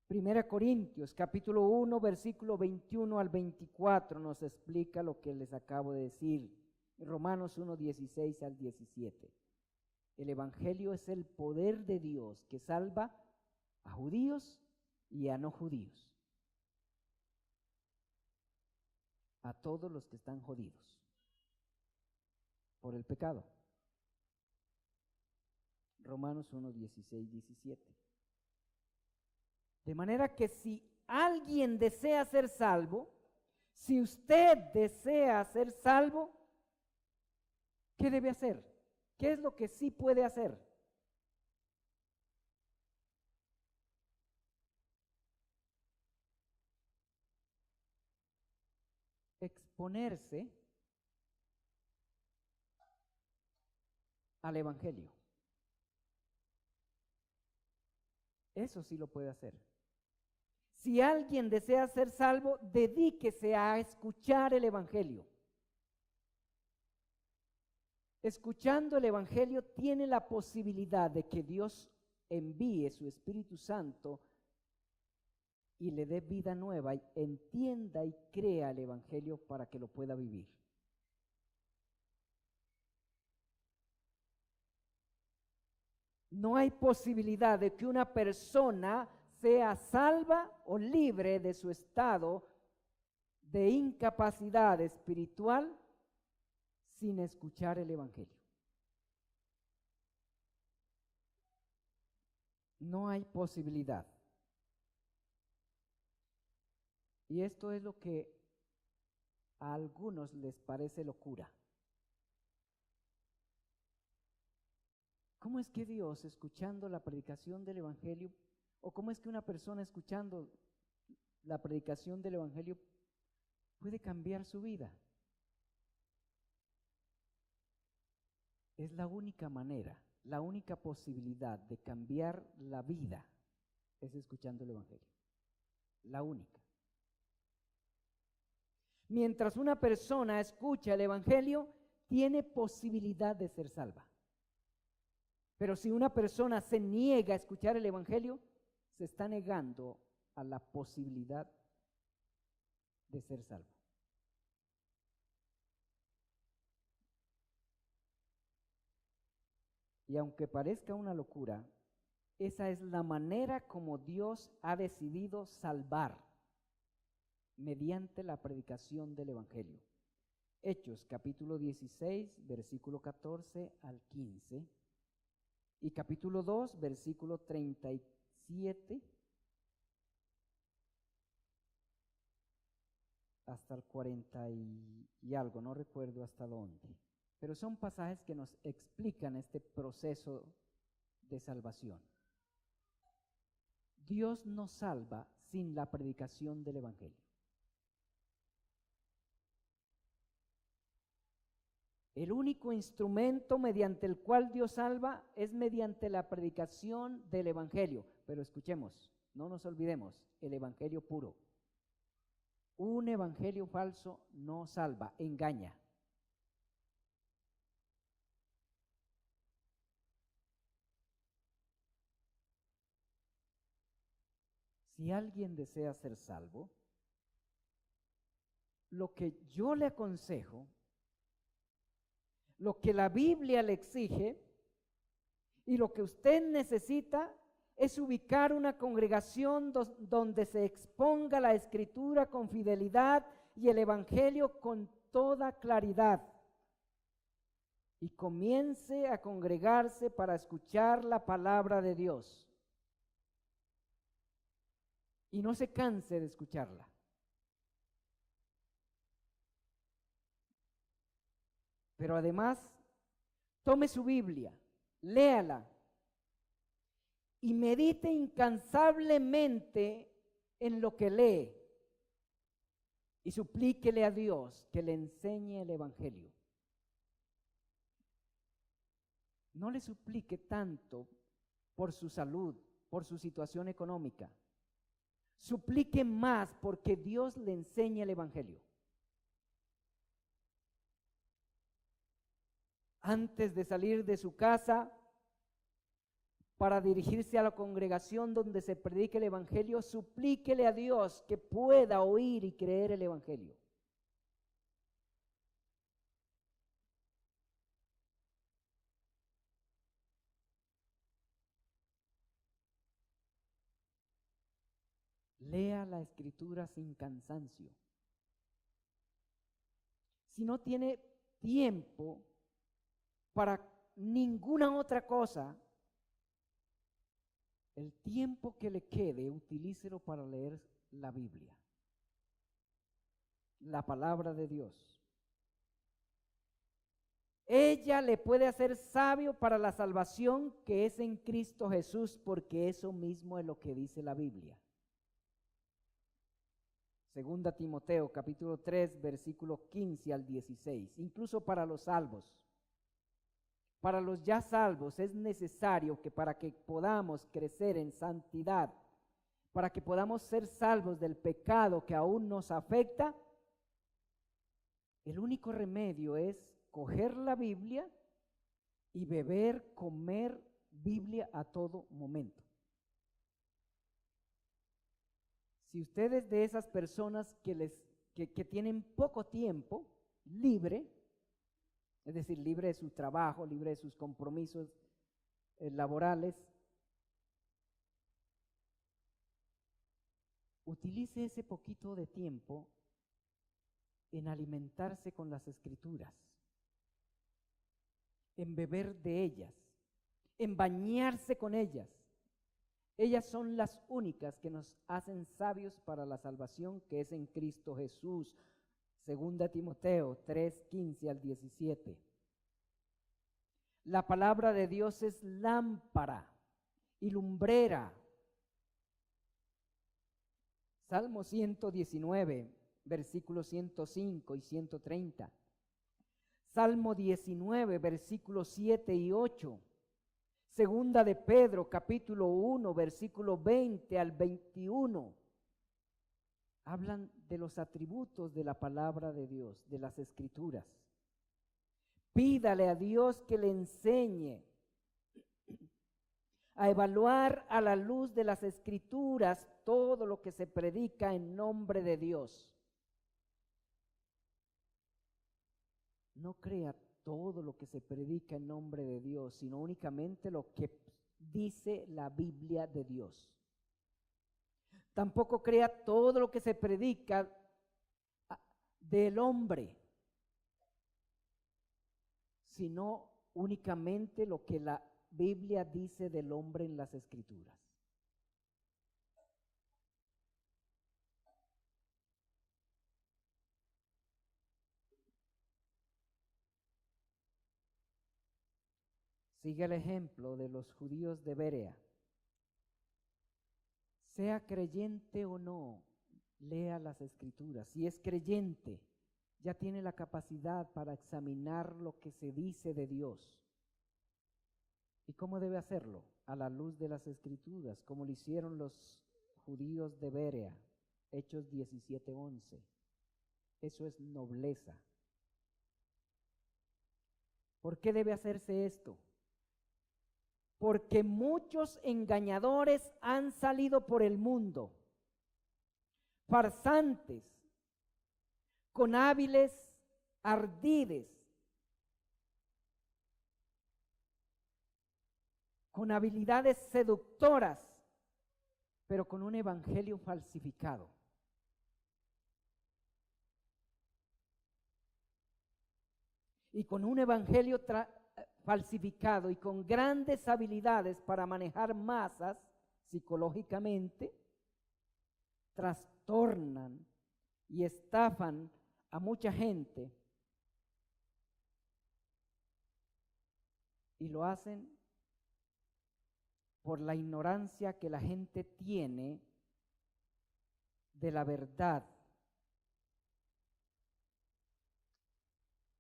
Primera Corintios capítulo 1, versículo 21 al 24 nos explica lo que les acabo de decir. Romanos 1, 16 al 17. El Evangelio es el poder de Dios que salva a judíos y a no judíos. A todos los que están jodidos por el pecado. Romanos 1, 16, 17. De manera que si alguien desea ser salvo, si usted desea ser salvo, ¿qué debe hacer? ¿Qué es lo que sí puede hacer? Exponerse al Evangelio. Eso sí lo puede hacer. Si alguien desea ser salvo, dedíquese a escuchar el Evangelio. Escuchando el Evangelio tiene la posibilidad de que Dios envíe su Espíritu Santo y le dé vida nueva, y entienda y crea el Evangelio para que lo pueda vivir. No hay posibilidad de que una persona sea salva o libre de su estado de incapacidad espiritual sin escuchar el Evangelio. No hay posibilidad. Y esto es lo que a algunos les parece locura. ¿Cómo es que Dios, escuchando la predicación del Evangelio, o cómo es que una persona escuchando la predicación del Evangelio puede cambiar su vida? Es la única manera, la única posibilidad de cambiar la vida es escuchando el Evangelio. La única. Mientras una persona escucha el Evangelio, tiene posibilidad de ser salva. Pero si una persona se niega a escuchar el Evangelio, se está negando a la posibilidad de ser salvo. Y aunque parezca una locura, esa es la manera como Dios ha decidido salvar, mediante la predicación del Evangelio. Hechos capítulo 16, versículo 14 al 15. Y capítulo 2, versículo 37 hasta el 40 y algo, no recuerdo hasta dónde. Pero son pasajes que nos explican este proceso de salvación. Dios nos salva sin la predicación del Evangelio. El único instrumento mediante el cual Dios salva es mediante la predicación del Evangelio. Pero escuchemos, no nos olvidemos, el Evangelio puro. Un evangelio falso no salva, engaña. Si alguien desea ser salvo, lo que yo le aconsejo, lo que la Biblia le exige y lo que usted necesita es ubicar una congregación donde se exponga la Escritura con fidelidad y el Evangelio con toda claridad. Y comience a congregarse para escuchar la palabra de Dios. Y no se canse de escucharla. Pero además, tome su Biblia, léala y medite incansablemente en lo que lee y suplíquele a Dios que le enseñe el Evangelio. No le suplique tanto por su salud, por su situación económica. Suplique más porque Dios le enseñe el Evangelio. Antes de salir de su casa para dirigirse a la congregación donde se predique el Evangelio, suplíquele a Dios que pueda oír y creer el Evangelio. Lea la Escritura sin cansancio. Si no tiene tiempo para ninguna otra cosa, el tiempo que le quede, utilícelo para leer la Biblia, la palabra de Dios. Ella le puede hacer sabio para la salvación que es en Cristo Jesús, porque eso mismo es lo que dice la Biblia. Segunda Timoteo, capítulo 3, versículo 15 al 16. Incluso para los salvos, para los ya salvos, es necesario que para que podamos crecer en santidad, para que podamos ser salvos del pecado que aún nos afecta, el único remedio es coger la Biblia y beber, comer Biblia a todo momento. Si usted es de esas personas que tienen poco tiempo libre, es decir, libre de su trabajo, libre de sus compromisos laborales, utilice ese poquito de tiempo en alimentarse con las Escrituras, en beber de ellas, en bañarse con ellas. Ellas son las únicas que nos hacen sabios para la salvación que es en Cristo Jesús. Segunda Timoteo 3, 15 al 17. La palabra de Dios es lámpara y lumbrera. Salmo 119, versículos 105 y 130. Salmo 19, versículos 7 y 8. Segunda de Pedro, capítulo 1, versículo 20 al 21. Hablan de los atributos de la palabra de Dios, de las Escrituras. Pídale a Dios que le enseñe a evaluar a la luz de las Escrituras todo lo que se predica en nombre de Dios. No crea todo lo que se predica en nombre de Dios, sino únicamente lo que dice la Biblia de Dios. Tampoco crea todo lo que se predica del hombre, sino únicamente lo que la Biblia dice del hombre en las Escrituras. Sigue el ejemplo de los judíos de Berea. Sea creyente o no, lea las Escrituras. Si es creyente, ya tiene la capacidad para examinar lo que se dice de Dios. ¿Y cómo debe hacerlo? A la luz de las Escrituras, como lo hicieron los judíos de Berea, Hechos 17:11. Eso es nobleza. ¿Por qué debe hacerse esto? Porque muchos engañadores han salido por el mundo, farsantes, con hábiles ardides, con habilidades seductoras, pero con un evangelio falsificado. Y con un evangelio falsificado y con grandes habilidades para manejar masas psicológicamente, trastornan y estafan a mucha gente, y lo hacen por la ignorancia que la gente tiene de la verdad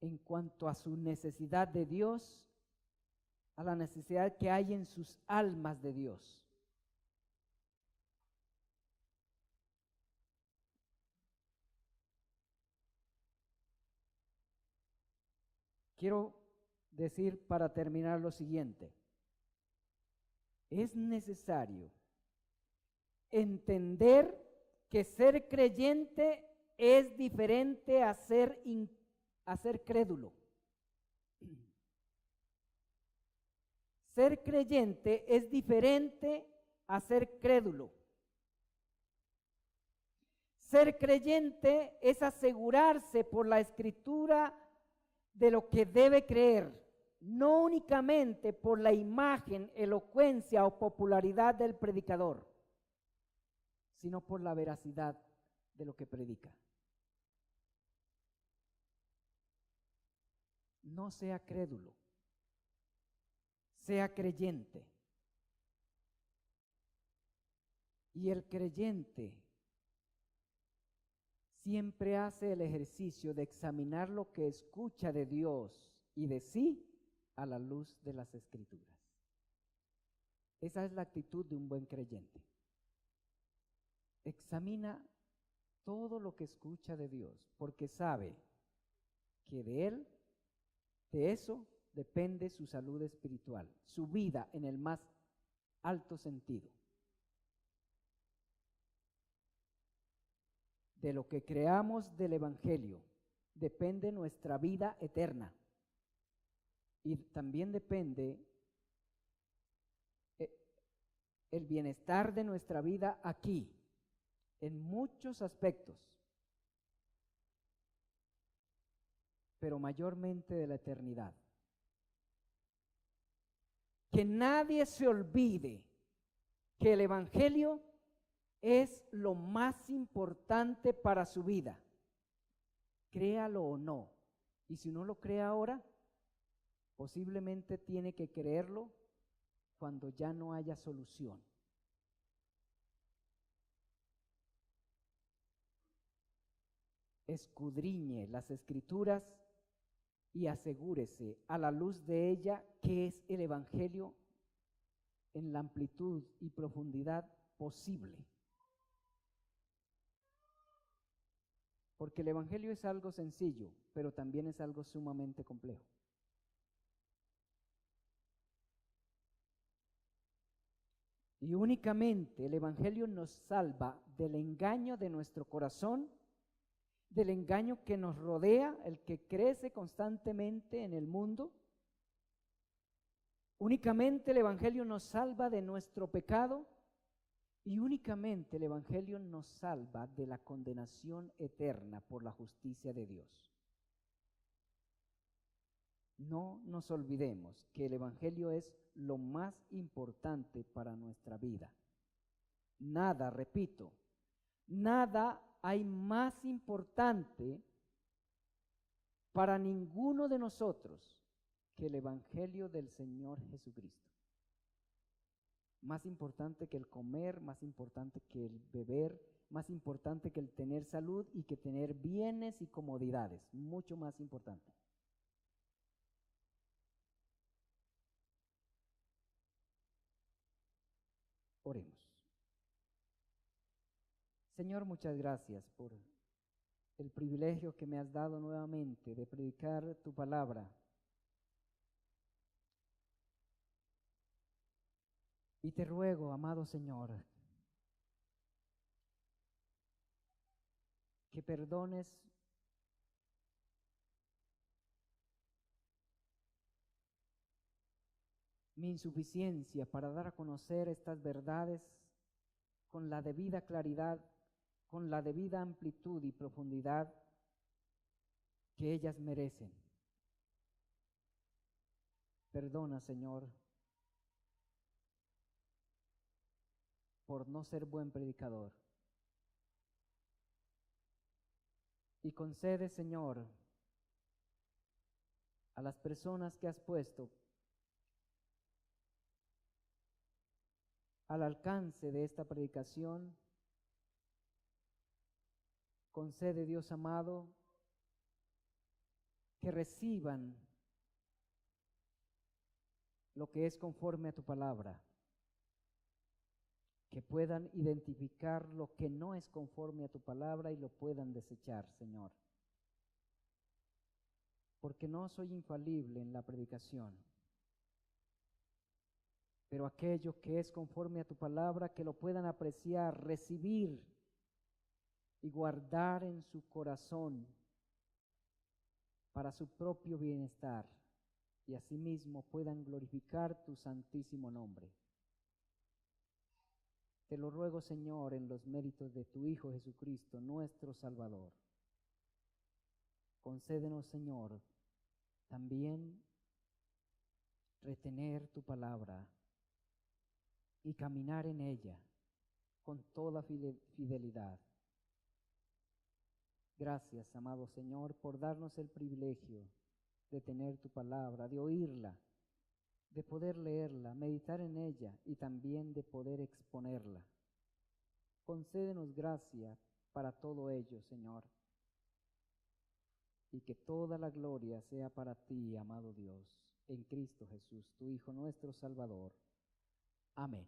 en cuanto a su necesidad de Dios, a la necesidad que hay en sus almas de Dios. Quiero decir para terminar lo siguiente. Es necesario entender que ser creyente es diferente a ser crédulo. Ser creyente es diferente a ser crédulo. Ser creyente es asegurarse por la Escritura de lo que debe creer, no únicamente por la imagen, elocuencia o popularidad del predicador, sino por la veracidad de lo que predica. No sea crédulo, sea creyente. Y el creyente siempre hace el ejercicio de examinar lo que escucha de Dios y de sí a la luz de las Escrituras. Esa es la actitud de un buen creyente. Examina todo lo que escucha de Dios, porque sabe que de Él, de eso, depende su salud espiritual, su vida en el más alto sentido. De lo que creamos del Evangelio depende nuestra vida eterna. Y también depende el bienestar de nuestra vida aquí, en muchos aspectos, pero mayormente de la eternidad. Que nadie se olvide que el Evangelio es lo más importante para su vida, créalo o no. Y si no lo cree ahora, posiblemente tiene que creerlo cuando ya no haya solución. Escudriñe las Escrituras y asegúrese a la luz de ella que es el Evangelio en la amplitud y profundidad posible. Porque el Evangelio es algo sencillo, pero también es algo sumamente complejo. Y únicamente el Evangelio nos salva del engaño de nuestro corazón, del engaño que nos rodea, el que crece constantemente en el mundo. Únicamente el Evangelio nos salva de nuestro pecado y únicamente el Evangelio nos salva de la condenación eterna por la justicia de Dios. No nos olvidemos que el Evangelio es lo más importante para nuestra vida. Nada, repito, nada hay más importante para ninguno de nosotros que el Evangelio del Señor Jesucristo. más importante que el comer, más importante que el beber, más importante que el tener salud y que tener bienes y comodidades, mucho más importante. Oremos. Señor, muchas gracias por el privilegio que me has dado nuevamente de predicar tu palabra. Y te ruego, amado Señor, que perdones mi insuficiencia para dar a conocer estas verdades con la debida claridad, con la debida amplitud y profundidad que ellas merecen. Perdona, Señor, por no ser buen predicador. Y concede, Señor, a las personas que has puesto al alcance de esta predicación, concede, Dios amado, que reciban lo que es conforme a tu palabra, que puedan identificar lo que no es conforme a tu palabra y lo puedan desechar, Señor. Porque no soy infalible en la predicación, pero aquello que es conforme a tu palabra, que lo puedan apreciar, recibir y guardar en su corazón para su propio bienestar, y asimismo puedan glorificar tu santísimo nombre. Te lo ruego, Señor, en los méritos de tu Hijo Jesucristo, nuestro Salvador. Concédenos, Señor, también retener tu palabra y caminar en ella con toda fidelidad. Gracias, amado Señor, por darnos el privilegio de tener tu palabra, de oírla, de poder leerla, meditar en ella y también de poder exponerla. Concédenos gracia para todo ello, Señor, y que toda la gloria sea para ti, amado Dios, en Cristo Jesús, tu Hijo nuestro Salvador. Amén.